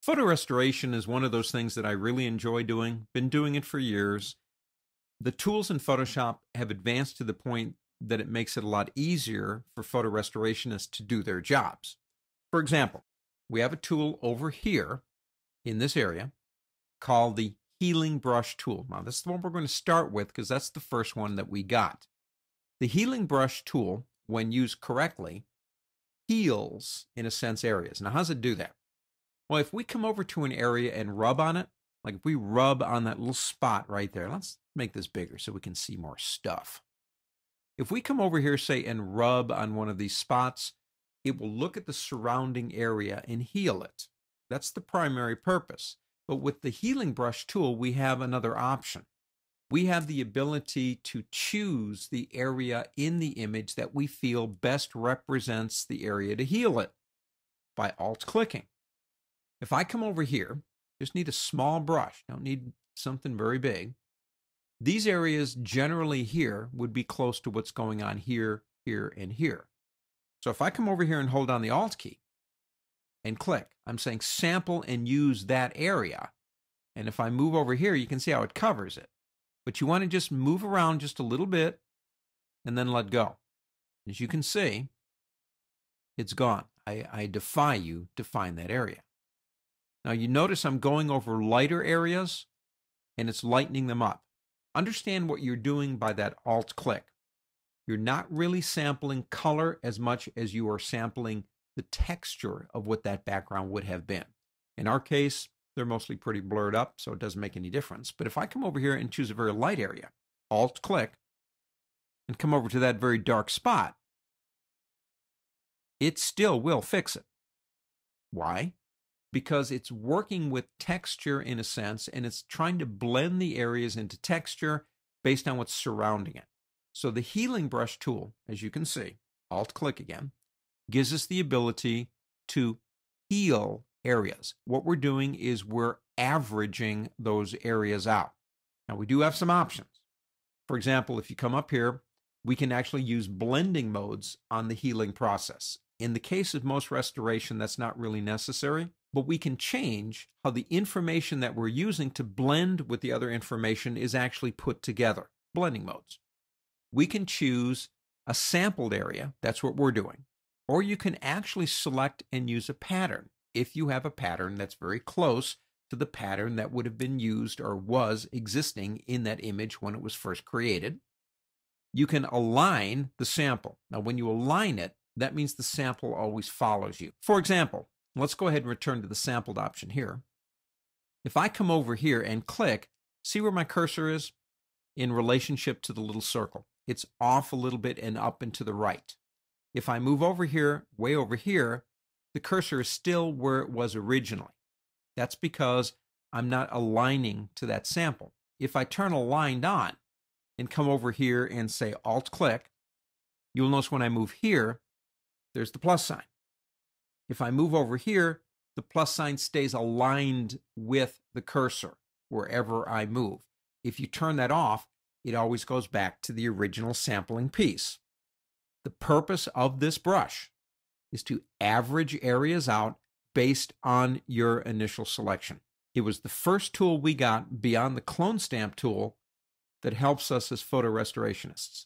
Photo restoration is one of those things that I really enjoy doing. Been doing it for years. The tools in Photoshop have advanced to the point that it makes it a lot easier for photo restorationists to do their jobs. For example, we have a tool over here in this area called the Healing Brush tool. Now, this is the one we're going to start with because that's the first one that we got. The Healing Brush tool, when used correctly, heals, in a sense, areas. Now, how does it do that? Well, if we come over to an area and rub on it, like if we rub on that little spot right there, let's make this bigger so we can see more stuff. If we come over here, say, and rub on one of these spots, it will look at the surrounding area and heal it. That's the primary purpose. But with the Healing Brush tool, we have another option. We have the ability to choose the area in the image that we feel best represents the area to heal it by alt-clicking. If I come over here, just need a small brush, don't need something very big. These areas generally here would be close to what's going on here, here, and here. So if I come over here and hold down the Alt key and click, I'm saying sample and use that area. And if I move over here, you can see how it covers it. But you want to just move around just a little bit and then let go. As you can see, it's gone. I defy you to find that area. Now you notice I'm going over lighter areas and it's lightening them up. Understand what you're doing by that Alt click. You're not really sampling color as much as you are sampling the texture of what that background would have been. In our case, they're mostly pretty blurred up, so it doesn't make any difference. But if I come over here and choose a very light area, Alt click, and come over to that very dark spot, it still will fix it. Why? Because it's working with texture in a sense, and it's trying to blend the areas into texture based on what's surrounding it. So the Healing Brush tool, as you can see, Alt-click again, gives us the ability to heal areas. What we're doing is we're averaging those areas out. Now, we do have some options. For example, if you come up here, we can actually use blending modes on the healing process. In the case of most restoration, that's not really necessary, but we can change how the information that we're using to blend with the other information is actually put together. Blending modes. We can choose a sampled area, that's what we're doing, or you can actually select and use a pattern if you have a pattern that's very close to the pattern that would have been used or was existing in that image when it was first created. You can align the sample. Now, when you align it, that means the sample always follows you. For example, let's go ahead and return to the sampled option here. If I come over here and click, see where my cursor is in relationship to the little circle. It's off a little bit and up and to the right. If I move over here, way over here, the cursor is still where it was originally. That's because I'm not aligning to that sample. If I turn aligned on and come over here and say Alt-click, you'll notice when I move here, there's the plus sign. If I move over here, the plus sign stays aligned with the cursor wherever I move. If you turn that off, it always goes back to the original sampling piece. The purpose of this brush is to average areas out based on your initial selection. It was the first tool we got beyond the clone stamp tool that helps us as photo restorationists.